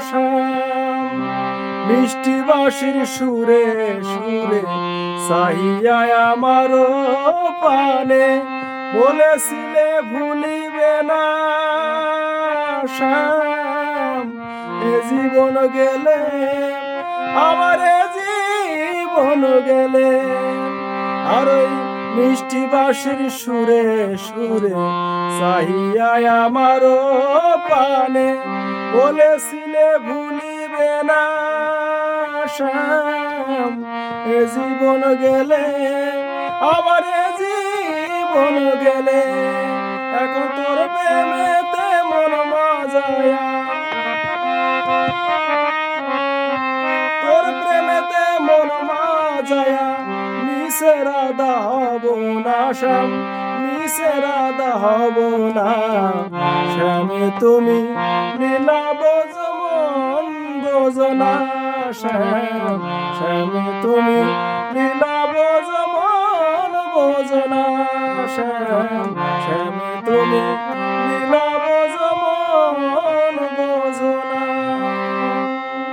শ্যাম মিষ্টি বাঁশির সুরে সুরে সাহিয়া আমার পানে বলেছিলে ভুলিবে না শ্যাম এ জীবন গেলে আমার এ জীবন গেলে আর ওই মিষ্টি বাঁশির সুরে সুরে সাহিয়া আমার পানে বলেছিলে ভুলিবে না শ্যাম এ জীবন গেলে আমার এ জীবন গেলে এখন তোর প্রেমেতে মন মজায়া তোর প্রেমেতে মন মজায়া মিছেরা দাহব না শ্যাম মিছেরা দাহব না শ্যামে তুমি নীলাব মন বোঝনা শ্যাম শ্যামে তুমি নীলাব মন বোঝনা শ্যাম শ্যামে তুমি নীলা